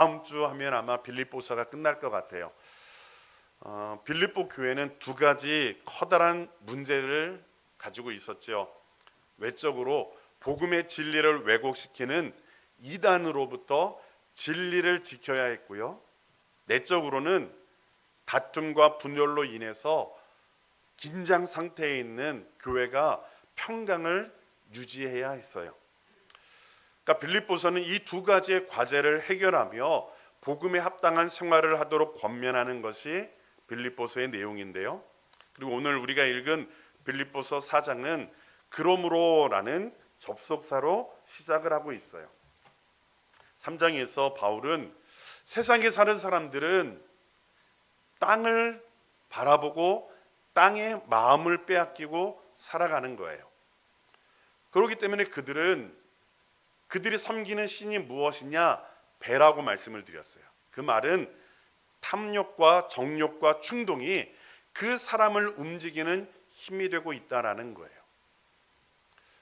다음 주 하면 아마 빌립보서가 끝날 것 같아요. 빌립보 교회는 두 가지 커다란 문제를 가지고 있었죠. 외적으로 복음의 진리를 왜곡시키는 이단으로부터 진리를 지켜야 했고요. 내적으로는 다툼과 분열로 인해서 긴장 상태에 있는 교회가 평강을 유지해야 했어요. 그러니까 빌립보서는 이 두 가지의 과제를 해결하며 복음에 합당한 생활을 하도록 권면하는 것이 빌립보서의 내용인데요. 그리고 오늘 우리가 읽은 빌립보서 4장은 그러므로라는 접속사로 시작을 하고 있어요. 3장에서 바울은 세상에 사는 사람들은 땅을 바라보고 땅의 마음을 빼앗기고 살아가는 거예요. 그렇기 때문에 그들이 섬기는 신이 무엇이냐? 배라고 말씀을 드렸어요. 그 말은 탐욕과 정욕과 충동이 그 사람을 움직이는 힘이 되고 있다라는 거예요.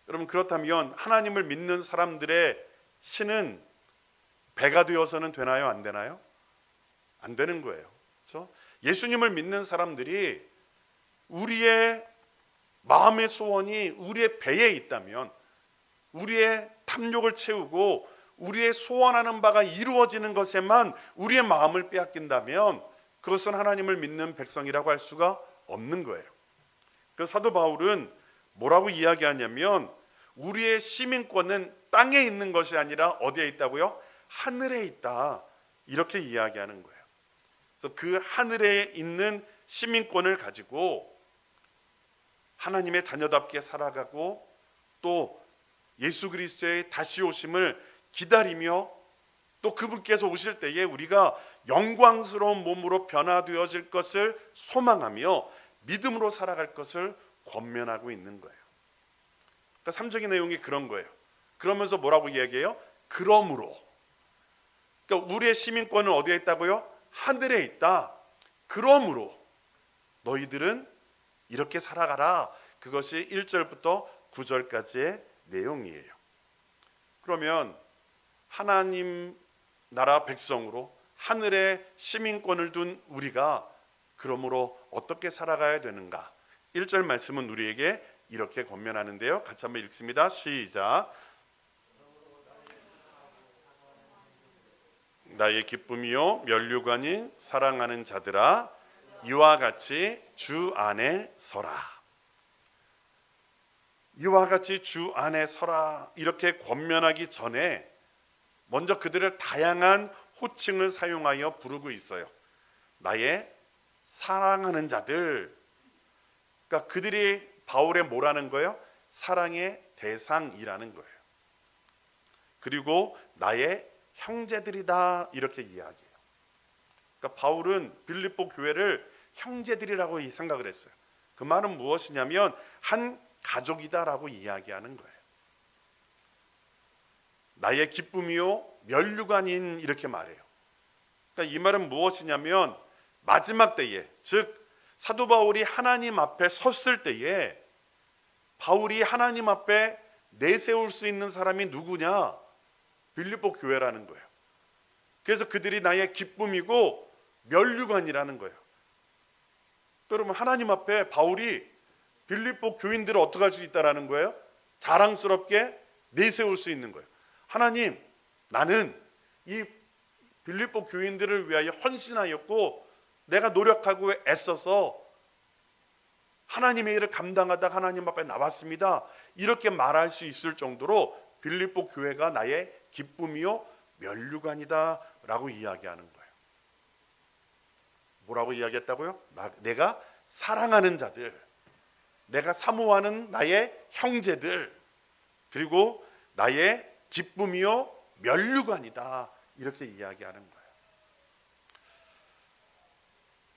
여러분, 그렇다면 하나님을 믿는 사람들의 신은 배가 되어서는 되나요? 안 되나요? 안 되는 거예요. 그렇죠? 예수님을 믿는 사람들이 우리의 마음의 소원이 우리의 배에 있다면, 우리의 탐욕을 채우고 우리의 소원하는 바가 이루어지는 것에만 우리의 마음을 빼앗긴다면 그것은 하나님을 믿는 백성이라고 할 수가 없는 거예요. 그래서 사도 바울은 뭐라고 이야기하냐면 우리의 시민권은 땅에 있는 것이 아니라 어디에 있다고요? 하늘에 있다, 이렇게 이야기하는 거예요. 그래서 그 하늘에 있는 시민권을 가지고 하나님의 자녀답게 살아가고 또 예수 그리스도의 다시 오심을 기다리며 또 그분께서 오실 때에 우리가 영광스러운 몸으로 변화되어질 것을 소망하며 믿음으로 살아갈 것을 권면하고 있는 거예요. 그러니까 3절의 내용이 그런 거예요. 그러면서 뭐라고 이야기해요? 그러므로. 그러니까 우리의 시민권은 어디에 있다고요? 하늘에 있다. 그러므로 너희들은 이렇게 살아가라. 그것이 1절부터 9절까지의 내용이에요. 그러면 하나님 나라 백성으로 하늘에 시민권을 둔 우리가 그러므로 어떻게 살아가야 되는가? 1절 말씀은 우리에게 이렇게 권면하는데요. 같이 한번 읽습니다. 시작. 나의 기쁨이요 면류관인 사랑하는 자들아, 이와 같이 주 안에 서라. 이와 같이 주 안에 서라, 이렇게 권면하기 전에 먼저 그들을 다양한 호칭을 사용하여 부르고 있어요. 나의 사랑하는 자들. 그러니까 그들이 바울의 뭐라는 거예요? 사랑의 대상이라는 거예요. 그리고 나의 형제들이다, 이렇게 이야기해요. 그러니까 바울은 빌립보 교회를 형제들이라고 생각을 했어요. 그 말은 무엇이냐면 한 가족이다라고 이야기하는 거예요. 나의 기쁨이요 면류관인, 이렇게 말해요. 그러니까 이 말은 무엇이냐면 마지막 때에, 즉 사도 바울이 하나님 앞에 섰을 때에 바울이 하나님 앞에 내세울 수 있는 사람이 누구냐? 빌립보 교회라는 거예요. 그래서 그들이 나의 기쁨이고 면류관이라는 거예요. 여러분, 하나님 앞에 바울이 빌립보 교인들을 어떻게 할 수 있다라는 거예요? 자랑스럽게 내세울 수 있는 거예요. 하나님, 나는 이 빌립보 교인들을 위하여 헌신하였고 내가 노력하고 애써서 하나님의 일을 감당하다 하나님 앞에 나왔습니다. 이렇게 말할 수 있을 정도로 빌립보 교회가 나의 기쁨이요 면류관이다 라고 이야기하는 거예요. 뭐라고 이야기했다고요? 내가 사랑하는 자들, 내가 사모하는 나의 형제들, 그리고 나의 기쁨이요 면류관이다, 이렇게 이야기하는 거예요.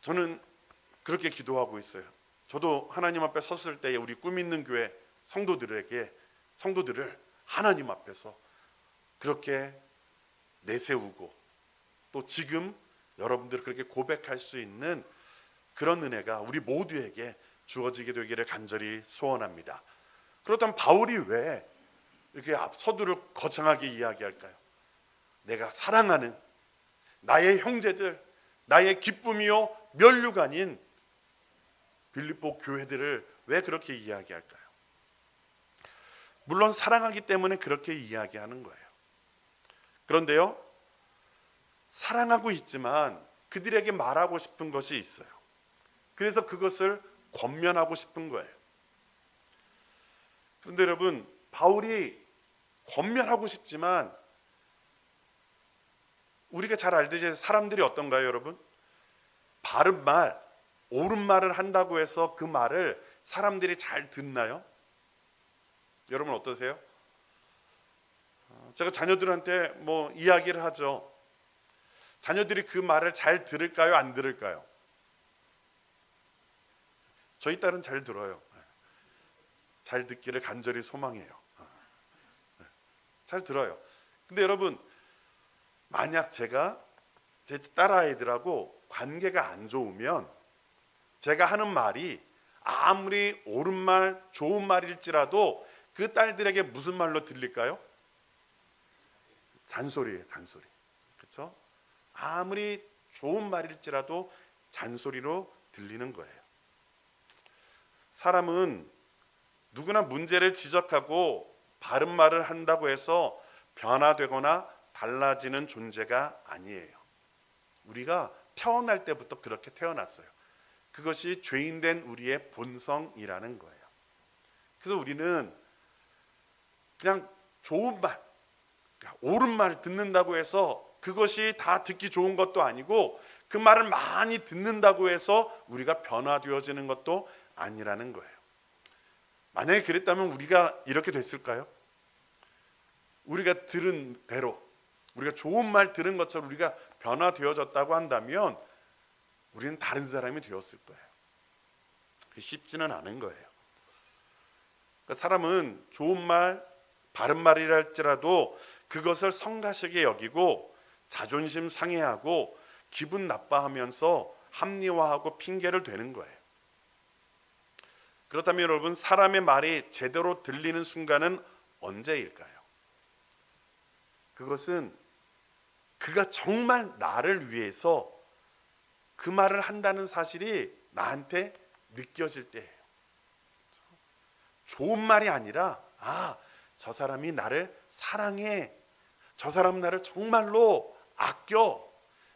저는 그렇게 기도하고 있어요. 저도 하나님 앞에 섰을 때에 우리 꿈 있는 교회 성도들을 하나님 앞에서 그렇게 내세우고 또 지금 여러분들 그렇게 고백할 수 있는 그런 은혜가 우리 모두에게 주어지게 되기를 간절히 소원합니다. 그렇다면 바울이 왜 이렇게 서두를 거창하게 이야기할까요? 내가 사랑하는 나의 형제들, 나의 기쁨이요 면류관인 빌립보 교회들을 왜 그렇게 이야기할까요? 물론 사랑하기 때문에 그렇게 이야기하는 거예요. 그런데요, 사랑하고 있지만 그들에게 말하고 싶은 것이 있어요. 그래서 그것을 권면하고 싶은 거예요. 그런데 여러분, 바울이 권면하고 싶지만 우리가 잘 알듯이 사람들이 어떤가요, 여러분? 바른 말, 옳은 말을 한다고 해서 그 말을 사람들이 잘 듣나요? 여러분 어떠세요? 제가 자녀들한테 뭐 이야기를 하죠. 자녀들이 그 말을 잘 들을까요? 안 들을까요? 저희 딸은 잘 들어요. 잘 듣기를 간절히 소망해요. 잘 들어요. 근데 여러분, 만약 제가 제 딸아이들하고 관계가 안 좋으면 제가 하는 말이 아무리 옳은 말, 좋은 말일지라도 그 딸들에게 무슨 말로 들릴까요? 잔소리예요, 잔소리. 그렇죠? 아무리 좋은 말일지라도 잔소리로 들리는 거예요. 사람은 누구나 문제를 지적하고 바른 말을 한다고 해서 변화되거나 달라지는 존재가 아니에요. 우리가 태어날 때부터 그렇게 태어났어요. 그것이 죄인된 우리의 본성이라는 거예요. 그래서 우리는 그냥 좋은 말, 옳은 말 듣는다고 해서 그것이 다 듣기 좋은 것도 아니고 그 말을 많이 듣는다고 해서 우리가 변화되어지는 것도 아니라는 거예요. 만약에 그랬다면 우리가 이렇게 됐을까요? 우리가 들은 대로, 우리가 좋은 말 들은 것처럼 우리가 변화되어졌다고 한다면 우리는 다른 사람이 되었을 거예요. 쉽지는 않은 거예요. 그러니까 사람은 좋은 말, 바른 말이랄지라도 그것을 성가시게 여기고 자존심 상해하고 기분 나빠하면서 합리화하고 핑계를 대는 거예요. 그렇다면 여러분, 사람의 말이 제대로 들리는 순간은 언제일까요? 그것은 그가 정말 나를 위해서 그 말을 한다는 사실이 나한테 느껴질 때예요. 좋은 말이 아니라 저 사람이 나를 사랑해, 저 사람 나를 정말로 아껴,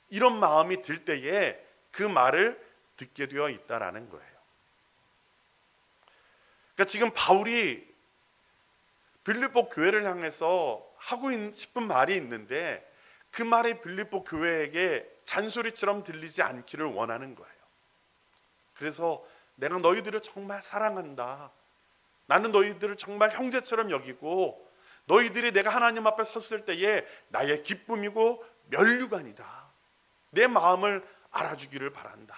이런 마음이 들 때에 그 말을 듣게 되어 있다라는 거예요. 그러니까 지금 바울이 빌립보 교회를 향해서 하고 싶은 말이 있는데 그 말이 빌립보 교회에게 잔소리처럼 들리지 않기를 원하는 거예요. 그래서 내가 너희들을 정말 사랑한다. 나는 너희들을 정말 형제처럼 여기고 너희들이 내가 하나님 앞에 섰을 때에 나의 기쁨이고 면류관이다. 내 마음을 알아주기를 바란다.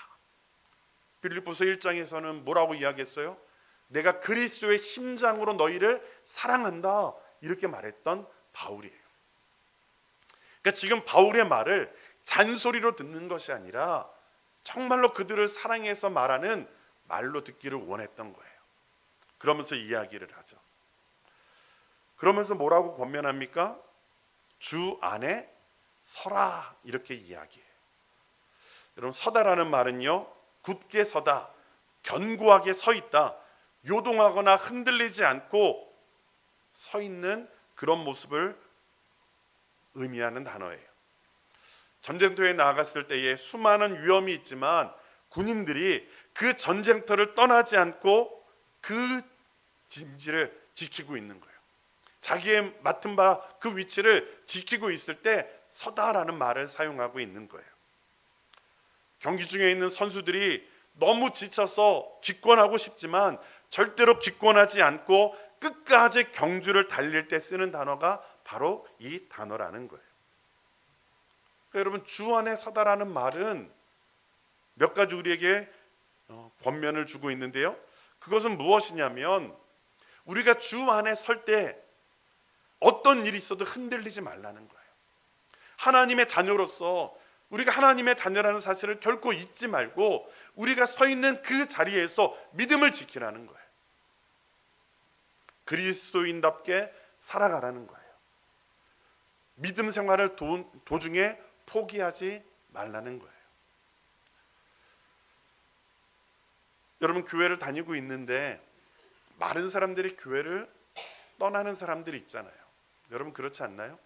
빌립보서 1장에서는 뭐라고 이야기했어요? 내가 그리스도의 심장으로 너희를 사랑한다, 이렇게 말했던 바울이에요. 그러니까 지금 바울의 말을 잔소리로 듣는 것이 아니라 정말로 그들을 사랑해서 말하는 말로 듣기를 원했던 거예요. 그러면서 이야기를 하죠. 그러면서 뭐라고 권면합니까? 주 안에 서라, 이렇게 이야기해요. 여러분, 서다라는 말은요, 굳게 서다, 견고하게 서 있다, 요동하거나 흔들리지 않고 서 있는 그런 모습을 의미하는 단어예요. 전쟁터에 나갔을 때에 수많은 위험이 있지만 군인들이 그 전쟁터를 떠나지 않고 그 진지를 지키고 있는 거예요. 자기의 맡은 바 그 위치를 지키고 있을 때 서다라는 말을 사용하고 있는 거예요. 경기 중에 있는 선수들이 너무 지쳐서 기권하고 싶지만 절대로 기권하지 않고 끝까지 경주를 달릴 때 쓰는 단어가 바로 이 단어라는 거예요. 그러니까 여러분, 주 안에 서다라는 말은 몇 가지 우리에게 권면을 주고 있는데요, 그것은 무엇이냐면 우리가 주 안에 설 때 어떤 일이 있어도 흔들리지 말라는 거예요. 하나님의 자녀로서 우리가 하나님의 자녀라는 사실을 결코 잊지 말고 우리가 서 있는 그 자리에서 믿음을 지키라는 거예요. 그리스도인답게 살아가라는 거예요. 믿음 생활을 도중에 포기하지 말라는 거예요. 여러분, 교회를 다니고 있는데 많은 사람들이 교회를 떠나는 사람들이 있잖아요. 여러분 그렇지 않나요?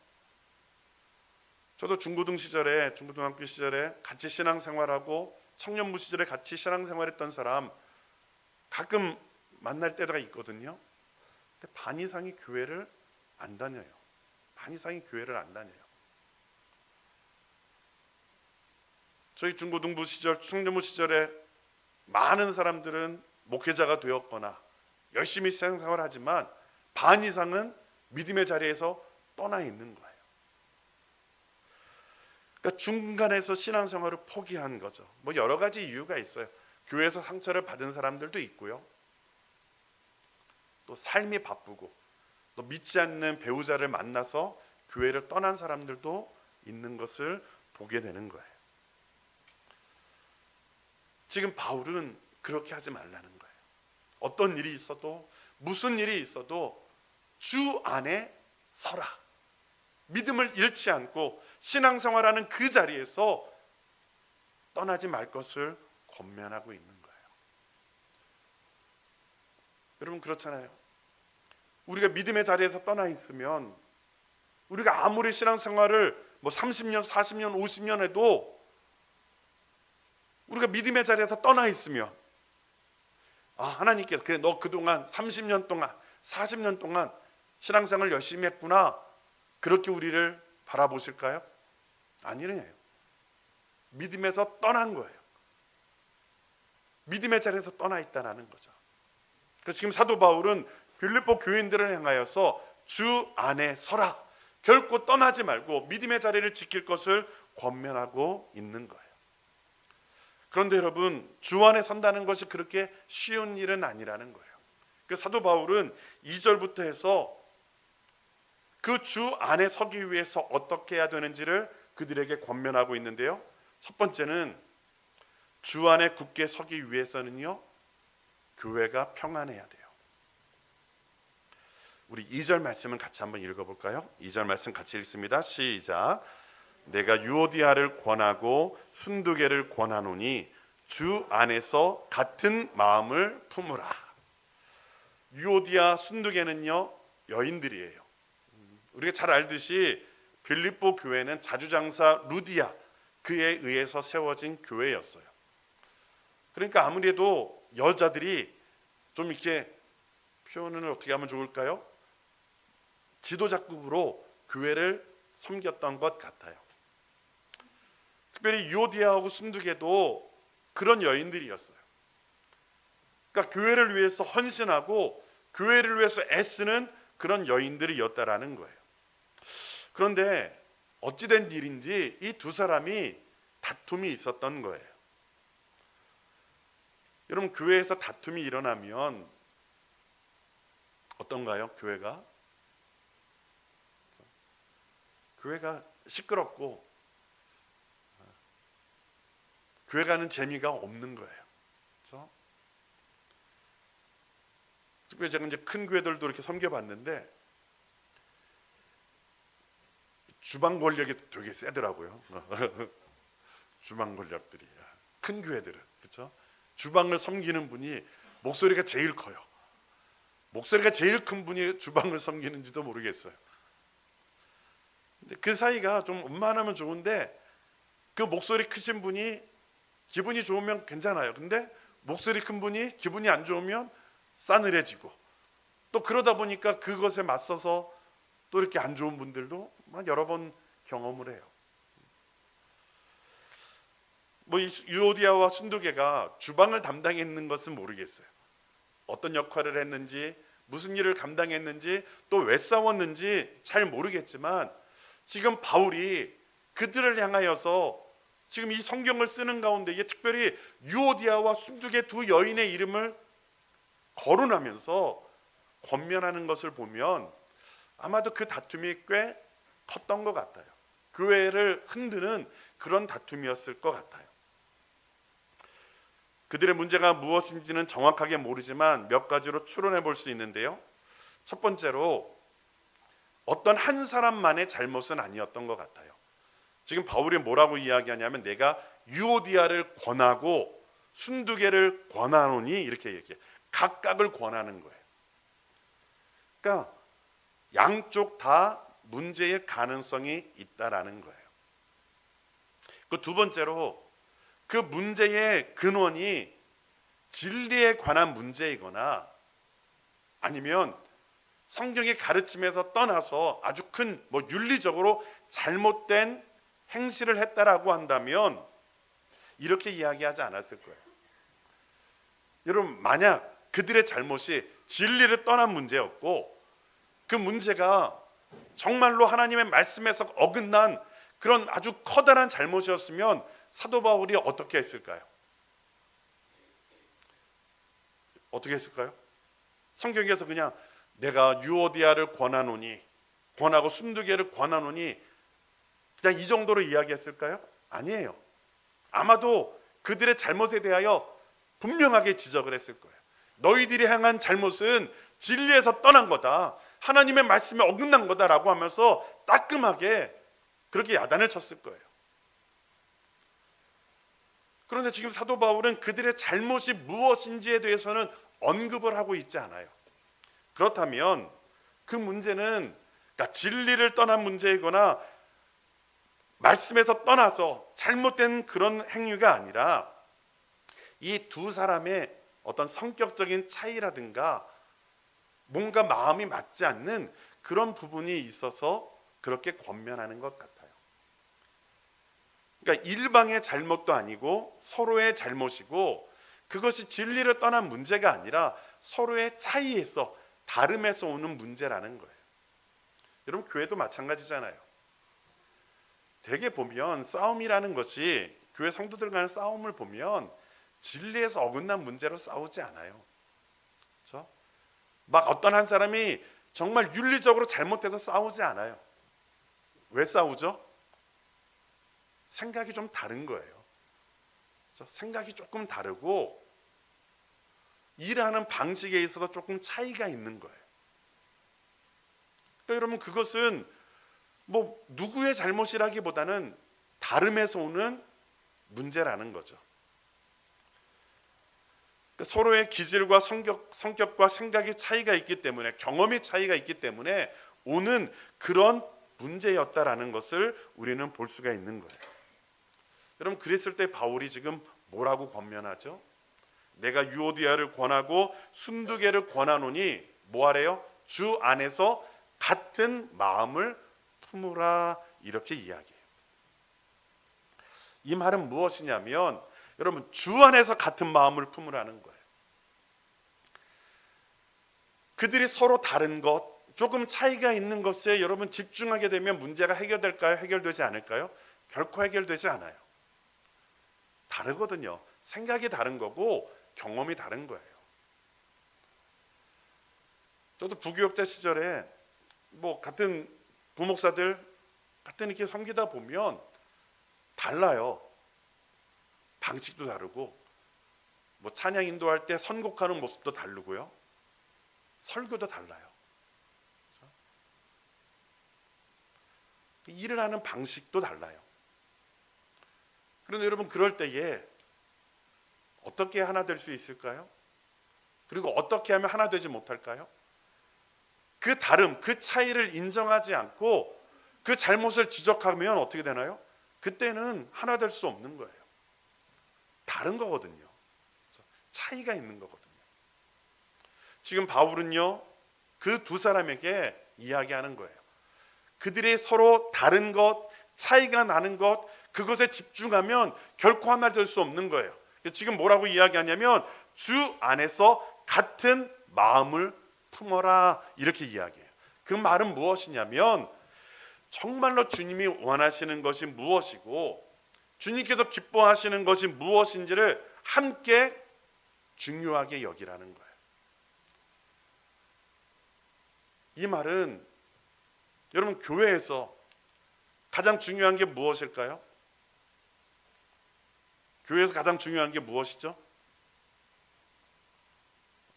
저도 중고등학교 시절에 같이 신앙생활하고 청년부 시절에 같이 신앙생활했던 사람 가끔 만날 때가 있거든요. 근데 반 이상이 교회를 안 다녀요. 반 이상이 교회를 안 다녀요. 저희 중고등부 시절, 청년부 시절에 많은 사람들은 목회자가 되었거나 열심히 신앙생활을 하지만 반 이상은 믿음의 자리에서 떠나 있는 거예요. 그러니까 중간에서 신앙생활을 포기한 거죠. 뭐 여러 가지 이유가 있어요. 교회에서 상처를 받은 사람들도 있고요. 또 삶이 바쁘고 또 믿지 않는 배우자를 만나서 교회를 떠난 사람들도 있는 것을 보게 되는 거예요. 지금 바울은 그렇게 하지 말라는 거예요. 어떤 일이 있어도 무슨 일이 있어도 주 안에 서라. 믿음을 잃지 않고 신앙생활하는 그 자리에서 떠나지 말 것을 권면하고 있는 거예요. 여러분 그렇잖아요. 우리가 믿음의 자리에서 떠나 있으면 우리가 아무리 신앙생활을 뭐 30년, 40년, 50년 해도 우리가 믿음의 자리에서 떠나 있으면 하나님께서 그래 너 그동안 30년 동안 40년 동안 신앙생활 열심히 했구나 그렇게 우리를 바라보실까요? 아니래요. 믿음에서 떠난 거예요. 믿음의 자리에서 떠나 있다는 거죠. 그래서 지금 사도 바울은 빌립보 교인들을 향하여서 주 안에 서라. 결코 떠나지 말고 믿음의 자리를 지킬 것을 권면하고 있는 거예요. 그런데 여러분, 주 안에 선다는 것이 그렇게 쉬운 일은 아니라는 거예요. 그 사도 바울은 2절부터 해서 그 주 안에 서기 위해서 어떻게 해야 되는지를 그들에게 권면하고 있는데요. 첫 번째는 주 안에 굳게 서기 위해서는요, 교회가 평안해야 돼요. 우리 2절 말씀을 같이 한번 읽어볼까요? 2절 말씀 같이 읽습니다. 시작. 내가 유오디아를 권하고 순두개를 권하노니 주 안에서 같은 마음을 품으라. 유오디아, 순두개는요 여인들이에요. 우리가 잘 알듯이 빌립보 교회는 자주장사 루디아 그에 의해서 세워진 교회였어요. 그러니까 아무래도 여자들이 좀 이렇게 표현을 어떻게 하면 좋을까요? 지도자급으로 교회를 섬겼던 것 같아요. 특별히 유오디아하고 순두개도 그런 여인들이었어요. 그러니까 교회를 위해서 헌신하고 교회를 위해서 애쓰는 그런 여인들이었다라는 거예요. 그런데 어찌된 일인지 이 두 사람이 다툼이 있었던 거예요. 여러분, 교회에서 다툼이 일어나면 어떤가요? 교회가 시끄럽고 교회 가는 재미가 없는 거예요. 그렇죠? 특별히 제가 이제 큰 교회들도 이렇게 섬겨봤는데 주방 권력이 되게 세더라고요. 주방 권력들이 큰 교회들은 그렇죠? 주방을 섬기는 분이 목소리가 제일 커요. 목소리가 제일 큰 분이 주방을 섬기는지도 모르겠어요. 근데 그 사이가 좀 원만하면 좋은데 그 목소리 크신 분이 기분이 좋으면 괜찮아요. 근데 목소리 큰 분이 기분이 안 좋으면 싸늘해지고 또 그러다 보니까 그것에 맞서서 또 이렇게 안 좋은 분들도 여러 번 경험을 해요. 뭐 이 유오디아와 순두개가 주방을 담당했는 것은 모르겠어요. 어떤 역할을 했는지 무슨 일을 감당했는지 또 왜 싸웠는지 잘 모르겠지만 지금 바울이 그들을 향하여서 지금 이 성경을 쓰는 가운데 이게 특별히 유오디아와 순두개 두 여인의 이름을 거론하면서 권면하는 것을 보면 아마도 그 다툼이 꽤 컸던 것 같아요. 교회를 흔드는 그런 다툼이었을 것 같아요. 그들의 문제가 무엇인지는 정확하게 모르지만 몇 가지로 추론해 볼 수 있는데요. 첫 번째로 어떤 한 사람만의 잘못은 아니었던 것 같아요. 지금 바울이 뭐라고 이야기하냐면 내가 유오디아를 권하고 순두개를 권하노니 이렇게 얘기해. 각각을 권하는 거예요. 그러니까 양쪽 다 문제의 가능성이 있다라는 거예요. 그 두 번째로 그 문제의 근원이 진리에 관한 문제이거나 아니면 성경의 가르침에서 떠나서 아주 큰 윤리적으로 잘못된 행실을 했다라고 한다면 이렇게 이야기하지 않았을 거예요. 여러분, 만약 그들의 잘못이 진리를 떠난 문제였고 그 문제가 정말로 하나님의 말씀에서 어긋난 그런 아주 커다란 잘못이었으면 사도 바울이 어떻게 했을까요? 어떻게 했을까요? 성경에서 그냥 내가 유오디아를 권하고 순두개를 권하노니 그냥 이 정도로 이야기했을까요? 아니에요. 아마도 그들의 잘못에 대하여 분명하게 지적을 했을 거예요. 너희들이 행한 잘못은 진리에서 떠난 거다. 하나님의 말씀에 어긋난 거다라고 하면서 따끔하게 그렇게 야단을 쳤을 거예요. 그런데 지금 사도 바울은 그들의 잘못이 무엇인지에 대해서는 언급을 하고 있지 않아요. 그렇다면 그 문제는 그러니까 진리를 떠난 문제이거나 말씀에서 떠나서 잘못된 그런 행위가 아니라 이 두 사람의 어떤 성격적인 차이라든가 뭔가 마음이 맞지 않는 그런 부분이 있어서 그렇게 권면하는 것 같아요. 그러니까 일방의 잘못도 아니고 서로의 잘못이고 그것이 진리를 떠난 문제가 아니라 서로의 차이에서 다름에서 오는 문제라는 거예요. 여러분, 교회도 마찬가지잖아요. 대개 보면 싸움이라는 것이 교회 성도들 간의 싸움을 보면 진리에서 어긋난 문제로 싸우지 않아요. 그렇죠? 막 어떤 한 사람이 정말 윤리적으로 잘못해서 싸우지 않아요. 왜 싸우죠? 생각이 좀 다른 거예요. 그렇죠? 생각이 조금 다르고 일하는 방식에 있어서 조금 차이가 있는 거예요. 그러니까 여러분, 그것은 누구의 잘못이라기보다는 다름에서 오는 문제라는 거죠. 그러니까 서로의 기질과 성격과 생각의 차이가 있기 때문에, 경험의 차이가 있기 때문에 오는 그런 문제였다라는 것을 우리는 볼 수가 있는 거예요. 여러분, 그랬을 때 바울이 지금 뭐라고 권면하죠? 내가 유오디아를 권하고 순두개를 권하노니 뭐하래요? 주 안에서 같은 마음을 품으라, 이렇게 이야기해요. 이 말은 무엇이냐면 여러분, 주 안에서 같은 마음을 품으라는 거예요. 그들이 서로 다른 것, 조금 차이가 있는 것에 여러분 집중하게 되면 문제가 해결될까요? 해결되지 않을까요? 결코 해결되지 않아요. 다르거든요. 생각이 다른 거고 경험이 다른 거예요. 저도 부교육자 시절에 같은 부목사들 같은 이렇게 섬기다 보면 달라요. 방식도 다르고 찬양 인도할 때 선곡하는 모습도 다르고요. 설교도 달라요. 그렇죠? 일을 하는 방식도 달라요. 그런데 여러분, 그럴 때에 어떻게 하나 될 수 있을까요? 그리고 어떻게 하면 하나 되지 못할까요? 그 다름, 그 차이를 인정하지 않고 그 잘못을 지적하면 어떻게 되나요? 그때는 하나 될 수 없는 거예요. 다른 거거든요. 차이가 있는 거거든요. 지금 바울은요, 그 두 사람에게 이야기하는 거예요. 그들이 서로 다른 것, 차이가 나는 것, 그것에 집중하면 결코 하나 될 수 없는 거예요. 지금 뭐라고 이야기하냐면 주 안에서 같은 마음을 품어라, 이렇게 이야기해요. 그 말은 무엇이냐면 정말로 주님이 원하시는 것이 무엇이고 주님께서 기뻐하시는 것이 무엇인지를 함께 중요하게 여기라는 거예요. 이 말은 여러분, 교회에서 가장 중요한 게 무엇일까요? 교회에서 가장 중요한 게 무엇이죠?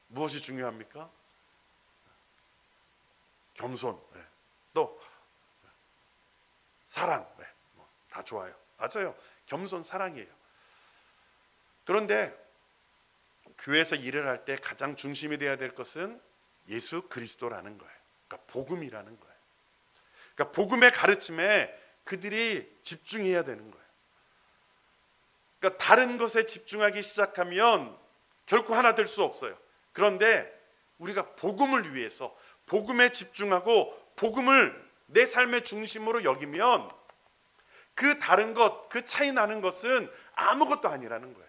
무엇이 중요합니까? 겸손, 또 사랑, 다 좋아요. 맞아요. 겸손 사랑이에요. 그런데 교회에서 일을 할 때 가장 중심이 돼야 될 것은 예수 그리스도라는 거예요. 그러니까 복음이라는 거예요. 그러니까 복음의 가르침에 그들이 집중해야 되는 거예요. 그러니까 다른 것에 집중하기 시작하면 결코 하나 될 수 없어요. 그런데 우리가 복음을 위해서 복음에 집중하고 복음을 내 삶의 중심으로 여기면 그 다른 것, 그 차이 나는 것은 아무것도 아니라는 거예요.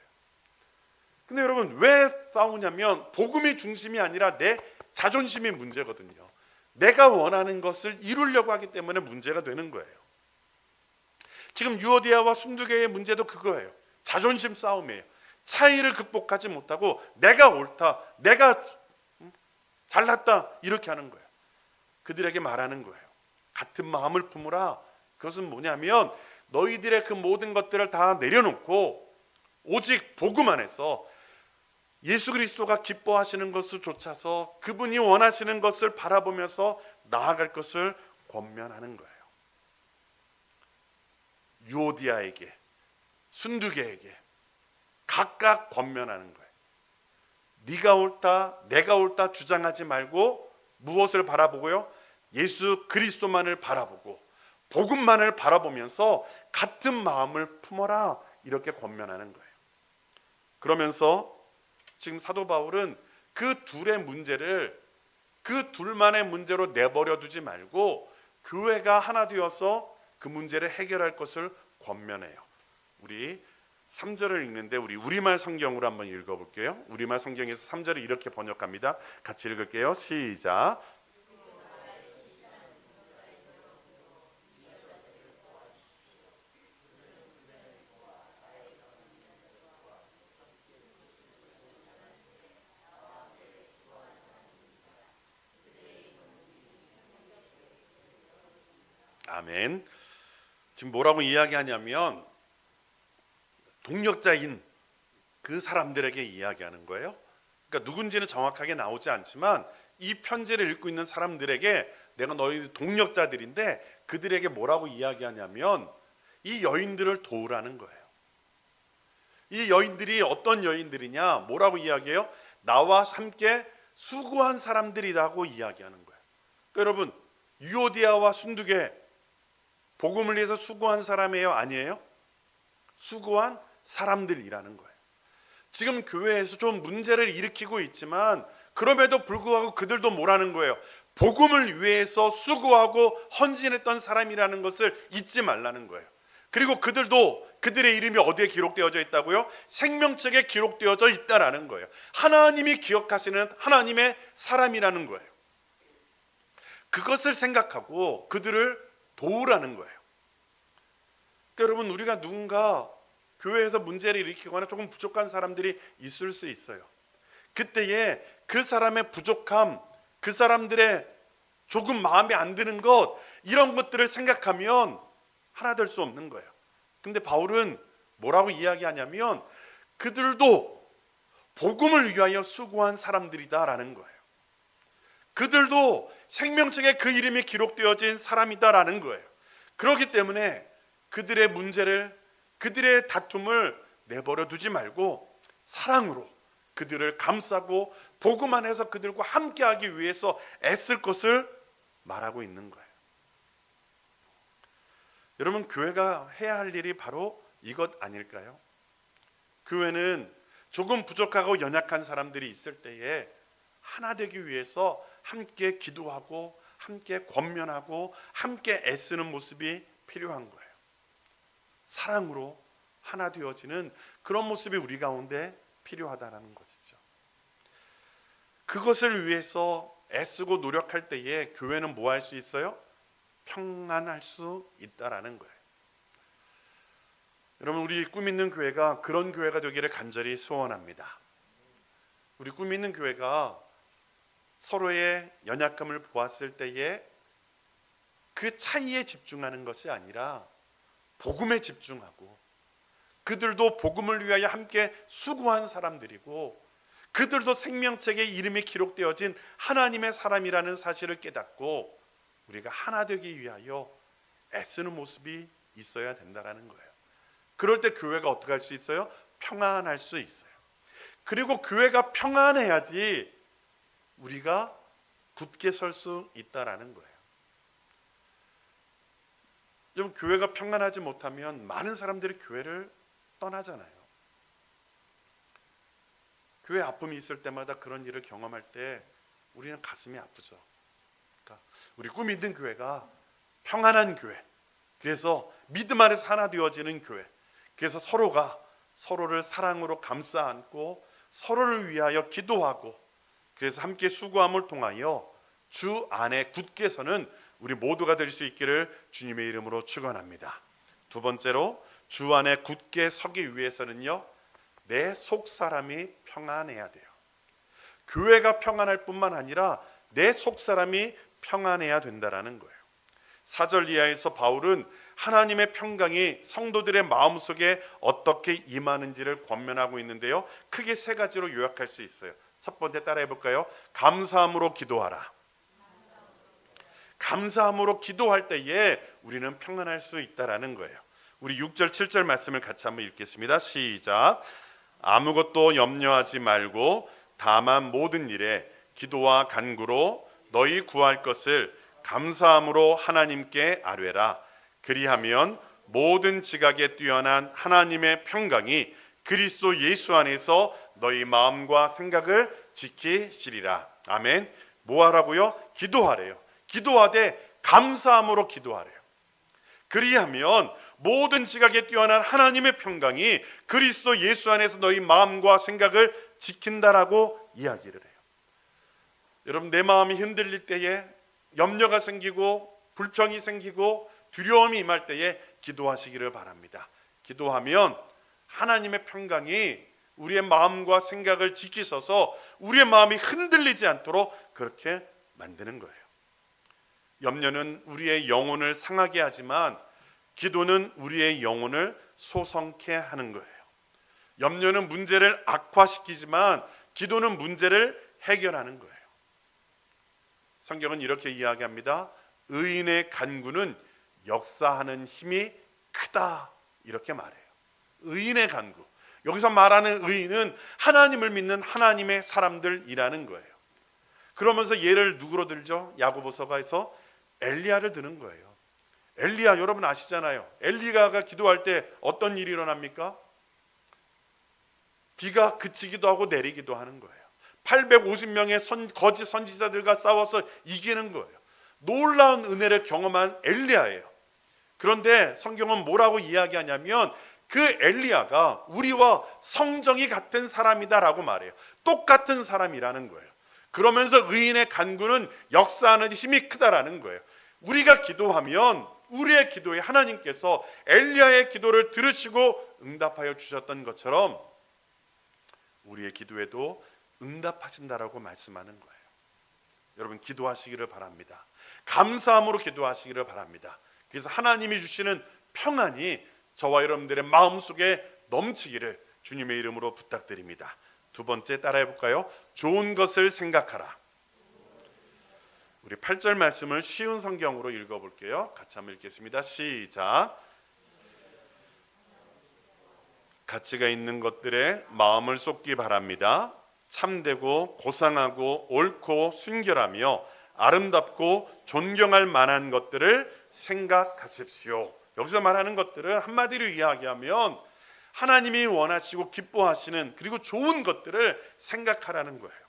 근데 여러분 왜 싸우냐면 복음이 중심이 아니라 내 자존심이 문제거든요. 내가 원하는 것을 이루려고 하기 때문에 문제가 되는 거예요. 지금 유오디아와 순두개의 문제도 그거예요. 자존심 싸움이에요. 차이를 극복하지 못하고 내가 옳다, 내가 잘났다 이렇게 하는 거예요. 그들에게 말하는 거예요. 같은 마음을 품으라. 그것은 뭐냐면 너희들의 그 모든 것들을 다 내려놓고 오직 복음 안에서 예수 그리스도가 기뻐하시는 것을 좇아서 그분이 원하시는 것을 바라보면서 나아갈 것을 권면하는 거예요. 유오디아에게, 순두개에게 각각 권면하는 거예요. 네가 옳다, 내가 옳다 주장하지 말고 무엇을 바라보고요? 예수 그리스도만을 바라보고 복음만을 바라보면서 같은 마음을 품어라 이렇게 권면하는 거예요. 그러면서 지금 사도 바울은 그 둘의 문제를 그 둘만의 문제로 내버려 두지 말고 교회가 하나 되어서 그 문제를 해결할 것을 권면해요. 우리 3절을 읽는데 우리 우리말 성경으로 한번 읽어볼게요. 우리말 성경에서 3절을 이렇게 번역합니다. 같이 읽을게요. 시작. 아멘. 지금 뭐라고 이야기하냐면 동력자인 그 사람들에게 이야기하는 거예요. 그러니까 누군지는 정확하게 나오지 않지만 이 편지를 읽고 있는 사람들에게 내가 너희 동력자들인데 그들에게 뭐라고 이야기하냐면 이 여인들을 도우라는 거예요. 이 여인들이 어떤 여인들이냐? 뭐라고 이야기해요? 나와 함께 수고한 사람들이라고 이야기하는 거예요. 그러니까 여러분 유오디아와 순두개 복음을 위해서 수고한 사람이에요? 아니에요? 수고한 사람들이라는 거예요. 지금 교회에서 좀 문제를 일으키고 있지만 그럼에도 불구하고 그들도 뭐라는 거예요? 복음을 위해서 수고하고 헌신했던 사람이라는 것을 잊지 말라는 거예요. 그리고 그들도 그들의 이름이 어디에 기록되어져 있다고요? 생명책에 기록되어져 있다라는 거예요. 하나님이 기억하시는 하나님의 사람이라는 거예요. 그것을 생각하고 그들을 도우라는 거예요. 그러니까 여러분 우리가 누군가 교회에서 문제를 일으키거나 조금 부족한 사람들이 있을 수 있어요. 그때에 그 사람의 부족함, 그 사람들의 조금 마음에 안 드는 것 이런 것들을 생각하면 하나 될 수 없는 거예요. 근데 바울은 뭐라고 이야기하냐면 그들도 복음을 위하여 수고한 사람들이다라는 거예요. 그들도 생명책에 그 이름이 기록되어진 사람이다라는 거예요. 그렇기 때문에 그들의 문제를 그들의 다툼을 내버려 두지 말고 사랑으로 그들을 감싸고 복음 안에서 그들과 함께하기 위해서 애쓸 것을 말하고 있는 거예요. 여러분 교회가 해야 할 일이 바로 이것 아닐까요? 교회는 조금 부족하고 연약한 사람들이 있을 때에 하나 되기 위해서 함께 기도하고 함께 권면하고 함께 애쓰는 모습이 필요한 거예요. 사랑으로 하나 되어지는 그런 모습이 우리 가운데 필요하다는 것이죠. 그것을 위해서 애쓰고 노력할 때에 교회는 뭐 할 수 있어요? 평안할 수 있다라는 거예요. 여러분 우리 꿈 있는 교회가 그런 교회가 되기를 간절히 소원합니다. 우리 꿈 있는 교회가 서로의 연약함을 보았을 때에 그 차이에 집중하는 것이 아니라 복음에 집중하고 그들도 복음을 위하여 함께 수고한 사람들이고 그들도 생명책에 이름이 기록되어진 하나님의 사람이라는 사실을 깨닫고 우리가 하나 되기 위하여 애쓰는 모습이 있어야 된다라는 거예요. 그럴 때 교회가 어떻게 할 수 있어요? 평안할 수 있어요. 그리고 교회가 평안해야지 우리가 굳게 설 수 있다라는 거예요. 여러분, 교회가 평안하지 못하면 많은 사람들이 교회를 떠나잖아요. 교회 아픔이 있을 때마다 그런 일을 경험할 때 우리는 가슴이 아프죠. 그러니까 우리 꿈 있는 교회가 평안한 교회, 그래서 믿음 안에서 하나 되어지는 교회, 그래서 서로가 서로를 사랑으로 감싸 안고 서로를 위하여 기도하고, 그래서 함께 수고함을 통하여 주 안에 굳게 서는 우리 모두가 될 수 있기를 주님의 이름으로 축원합니다. 두 번째로, 주 안에 굳게 서기 위해서는요, 내 속 사람이 평안해야 돼요. 교회가 평안할 뿐만 아니라 내 속 사람이 평안해야 된다라는 거예요. 4절 이하에서 바울은 하나님의 평강이 성도들의 마음속에 어떻게 임하는지를 권면하고 있는데요, 크게 세 가지로 요약할 수 있어요. 첫 번째, 따라해 볼까요? 감사함으로 기도하라. 감사함으로 기도할 때에 우리는 평안할 수 있다라는 거예요. 우리 6절 7절 말씀을 같이 한번 읽겠습니다. 시작. 아무것도 염려하지 말고 다만 모든 일에 기도와 간구로 너희 구할 것을 감사함으로 하나님께 아뢰라. 그리하면 모든 지각에 뛰어난 하나님의 평강이 그리스도 예수 안에서 너희 마음과 생각을 지키시리라. 아멘. 뭐 하라고요? 기도하래요. 기도하되 감사함으로 기도하래요. 그리하면 모든 지각에 뛰어난 하나님의 평강이 그리스도 예수 안에서 너희 마음과 생각을 지킨다라고 이야기를 해요. 여러분, 내 마음이 흔들릴 때에, 염려가 생기고 불평이 생기고 두려움이 임할 때에 기도하시기를 바랍니다. 기도하면 하나님의 평강이 우리의 마음과 생각을 지키셔서 우리의 마음이 흔들리지 않도록 그렇게 만드는 거예요. 염려는 우리의 영혼을 상하게 하지만 기도는 우리의 영혼을 소성케 하는 거예요. 염려는 문제를 악화시키지만 기도는 문제를 해결하는 거예요. 성경은 이렇게 이야기합니다. 의인의 간구는 역사하는 힘이 크다, 이렇게 말해요. 의인의 간구, 여기서 말하는 의인은 하나님을 믿는 하나님의 사람들이라는 거예요. 그러면서 예를 누구로 들죠? 야고보서가에서 엘리야를 드는 거예요. 엘리야, 여러분 아시잖아요. 엘리야가 기도할 때 어떤 일이 일어납니까? 비가 그치기도 하고 내리기도 하는 거예요. 850명의 거짓 선지자들과 싸워서 이기는 거예요. 놀라운 은혜를 경험한 엘리야예요. 그런데 성경은 뭐라고 이야기하냐면 그 엘리야가 우리와 성정이 같은 사람이다라고 말해요. 똑같은 사람이라는 거예요. 그러면서 의인의 간구는 역사하는 힘이 크다라는 거예요. 우리가 기도하면 우리의 기도에 하나님께서 엘리야의 기도를 들으시고 응답하여 주셨던 것처럼 우리의 기도에도 응답하신다라고 말씀하는 거예요. 여러분, 기도하시기를 바랍니다. 감사함으로 기도하시기를 바랍니다. 그래서 하나님이 주시는 평안이 저와 여러분들의 마음속에 넘치기를 주님의 이름으로 부탁드립니다. 두 번째, 따라해 볼까요? 좋은 것을 생각하라. 우리 8절 말씀을 쉬운 성경으로 읽어볼게요. 같이 한번 읽겠습니다. 시작. 가치가 있는 것들에 마음을 쏟기 바랍니다. 참되고 고상하고 옳고 순결하며 아름답고 존경할 만한 것들을 생각하십시오. 여기서 말하는 것들은 한마디로 이야기하면 하나님이 원하시고 기뻐하시는, 그리고 좋은 것들을 생각하라는 거예요.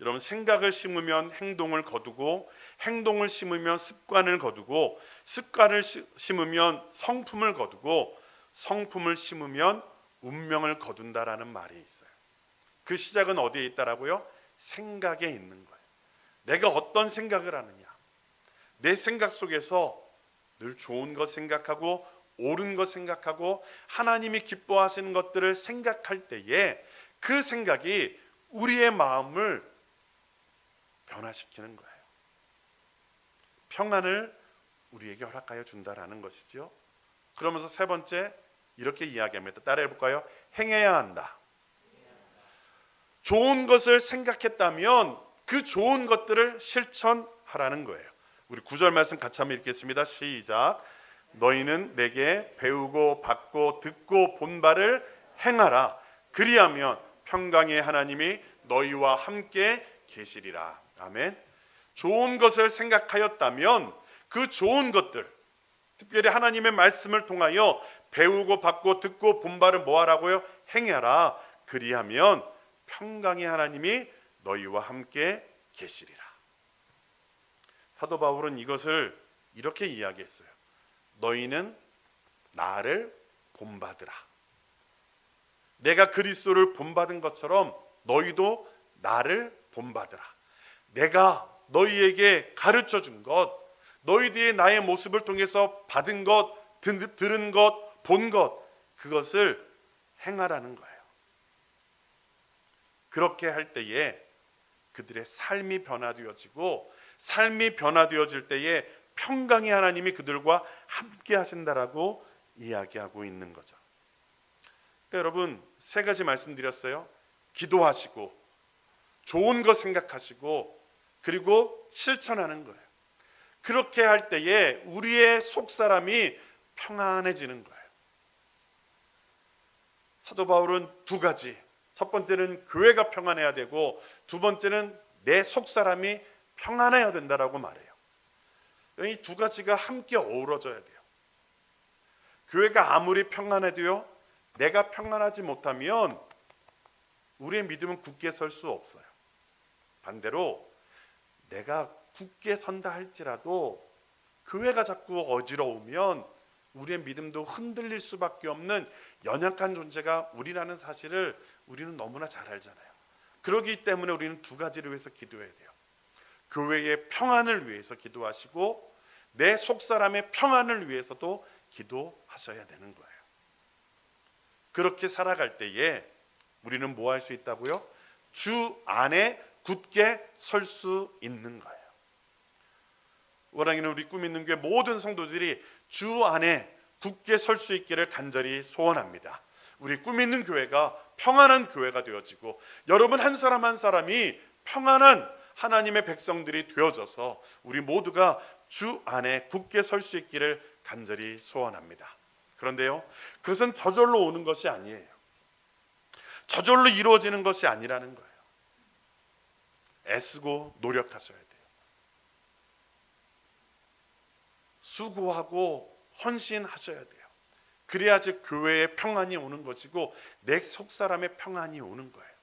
여러분, 생각을 심으면 행동을 거두고, 행동을 심으면 습관을 거두고, 습관을 심으면 성품을 거두고, 성품을 심으면 운명을 거둔다라는 말이 있어요. 그 시작은 어디에 있다라고요? 생각에 있는 거예요. 내가 어떤 생각을 하느냐, 내 생각 속에서 늘 좋은 것 생각하고 옳은 것 생각하고 하나님이 기뻐하시는 것들을 생각할 때에 그 생각이 우리의 마음을 변화시키는 거예요. 평안을 우리에게 허락하여 준다라는 것이죠. 그러면서 세 번째, 이렇게 이야기합니다. 따라해 볼까요? 행해야 한다. 좋은 것을 생각했다면 그 좋은 것들을 실천하라는 거예요. 우리 9절 말씀 같이 한번 읽겠습니다. 시작. 너희는 내게 배우고 받고 듣고 본 바를 행하라. 그리하면 평강의 하나님이 너희와 함께 계시리라. 아멘. 좋은 것을 생각하였다면 그 좋은 것들, 특별히 하나님의 말씀을 통하여 배우고 받고 듣고 본 바를 뭐 하라고요? 행하라. 그리하면 평강의 하나님이 너희와 함께 계시리라. 사도 바울은 이것을 이렇게 이야기했어요. 너희는 나를 본받으라. 내가 그리스도를 본받은 것처럼 너희도 나를 본받으라. 내가 너희에게 가르쳐 준 것, 너희들이 나의 모습을 통해서 받은 것, 들은 것, 본 것, 그것을 행하라는 거예요. 그렇게 할 때에 그들의 삶이 변화되어지고, 삶이 변화되어질 때에 평강의 하나님이 그들과 함께 하신다라고 이야기하고 있는 거죠. 그러니까 여러분, 세 가지 말씀드렸어요. 기도하시고, 좋은 거 생각하시고, 그리고 실천하는 거예요. 그렇게 할 때에 우리의 속사람이 평안해지는 거예요. 사도 바울은 두 가지, 첫 번째는 교회가 평안해야 되고, 두 번째는 내 속사람이 평안해야 된다라고 말해요. 이 두 가지가 함께 어우러져야 돼요. 교회가 아무리 평안해도요, 내가 평안하지 못하면 우리의 믿음은 굳게 설 수 없어요. 반대로 내가 굳게 선다 할지라도 교회가 자꾸 어지러우면 우리의 믿음도 흔들릴 수밖에 없는 연약한 존재가 우리라는 사실을 우리는 너무나 잘 알잖아요. 그렇기 때문에 우리는 두 가지를 위해서 기도해야 돼요. 교회의 평안을 위해서 기도하시고, 내 속사람의 평안을 위해서도 기도하셔야 되는 거예요. 그렇게 살아갈 때에 우리는 뭐 할 수 있다고요? 주 안에 굳게 설 수 있는 거예요. 원하기는 우리 꿈 있는 교회 모든 성도들이 주 안에 굳게 설 수 있기를 간절히 소원합니다. 우리 꿈 있는 교회가 평안한 교회가 되어지고, 여러분 한 사람 한 사람이 평안한 하나님의 백성들이 되어져서 우리 모두가 주 안에 굳게 설 수 있기를 간절히 소원합니다. 그런데요, 그것은 저절로 오는 것이 아니에요. 저절로 이루어지는 것이 아니라는 거예요. 애쓰고 노력하셔야 돼요. 수고하고 헌신하셔야 돼요. 그래야지 교회의 평안이 오는 것이고, 내 속사람의 평안이 오는 거예요.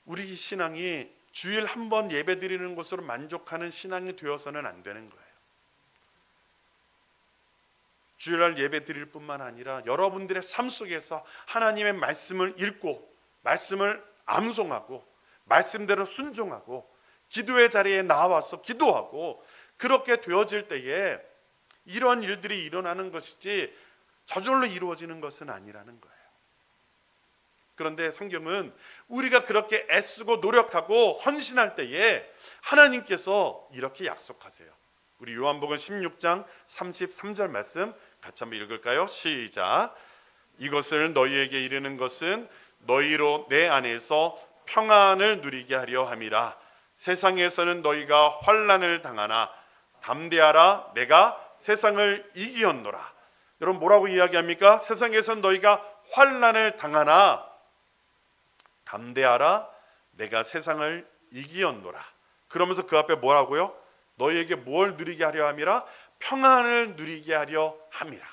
우리 신앙이 주일 한 번 예배 드리는 것으로 만족하는 신앙이 되어서는 안 되는 거예요. 주일날 예배 드릴 뿐만 아니라 여러분들의 삶 속에서 하나님의 말씀을 읽고, 말씀을 암송하고, 말씀대로 순종하고, 기도의 자리에 나와서 기도하고, 그렇게 되어질 때에 이런 일들이 일어나는 것이지 저절로 이루어지는 것은 아니라는 거예요. 그런데 성경은 우리가 그렇게 애쓰고 노력하고 헌신할 때에 하나님께서 이렇게 약속하세요. 우리 요한복음 16장 33절 말씀 같이 한번 읽을까요? 시작. 이것을 너희에게 이르는 것은 너희로 내 안에서 평안을 누리게 하려 함이라. 세상에서는 너희가 환난을 당하나 담대하라. 내가 세상을 이기었노라. 여러분 뭐라고 이야기합니까? 세상에서는 너희가 환난을 당하나 담대하라. 내가 세상을 이기었노라. 그러면서 그 앞에 뭐라고요? 너희에게 뭘 누리게 하려 함이라? 평안을 누리게 하려 함이라.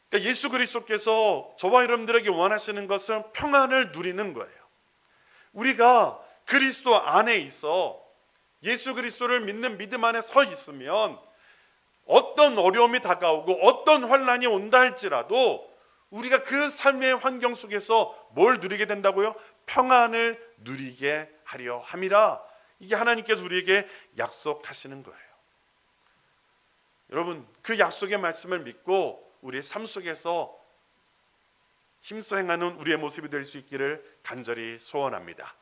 그러니까 예수 그리스도께서 저와 여러분들에게 원하시는 것은 평안을 누리는 거예요. 우리가 그리스도 안에 있어 예수 그리스도를 믿는 믿음 안에 서 있으면 어떤 어려움이 다가오고 어떤 환난이 온다 할지라도 우리가 그 삶의 환경 속에서 뭘 누리게 된다고요? 평안을 누리게 하려 함이라. 이게 하나님께서 우리에게 약속하시는 거예요. 여러분 그 약속의 말씀을 믿고 우리의 삶 속에서 힘써 행하는 우리의 모습이 될 수 있기를 간절히 소원합니다.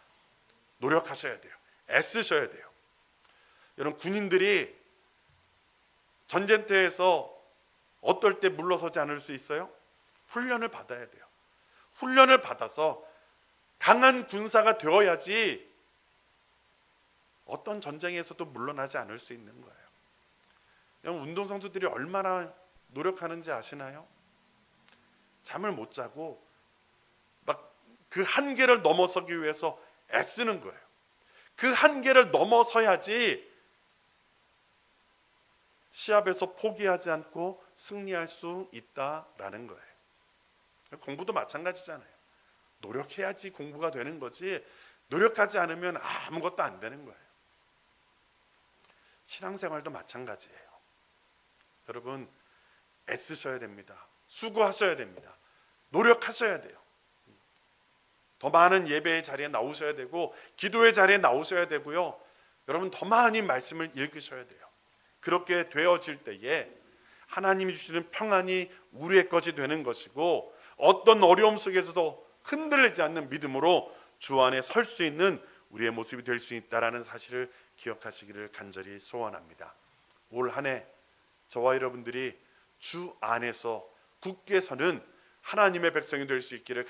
노력하셔야 돼요. 애쓰셔야 돼요. 여러분 군인들이 전쟁터에서 어떨 때 물러서지 않을 수 있어요? 훈련을 받아야 돼요. 훈련을 받아서 강한 군사가 되어야지 어떤 전쟁에서도 물러나지 않을 수 있는 거예요. 여러분, 운동선수들이 얼마나 노력하는지 아시나요? 잠을 못 자고 막 그 한계를 넘어서기 위해서 애쓰는 거예요. 그 한계를 넘어서야지 시합에서 포기하지 않고 승리할 수 있다라는 거예요. 공부도 마찬가지잖아요. 노력해야지 공부가 되는 거지, 노력하지 않으면 아무것도 안 되는 거예요. 신앙생활도 마찬가지예요. 여러분, 애쓰셔야 됩니다. 수고하셔야 됩니다. 노력하셔야 돼요. 더 많은 예배의 자리에 나오셔야 되고, 기도의 자리에 나오셔야 되고요. 여러분, 더 많이 말씀을 읽으셔야 돼요. 그렇게 되어질 때에 하나님이 주시는 평안이 우리의 것이 되는 것이고, 어떤 어려움 속에서도 흔들리지 않는 믿음으로 주 안에 설 수 있는 우리의 모습이 될 수 있다라는 사실을 기억하시기를 간절히 소원합니다. 올 한 해 저와 여러분들이 주 안에서 굳게 서는 하나님의 백성이 될 수 있기를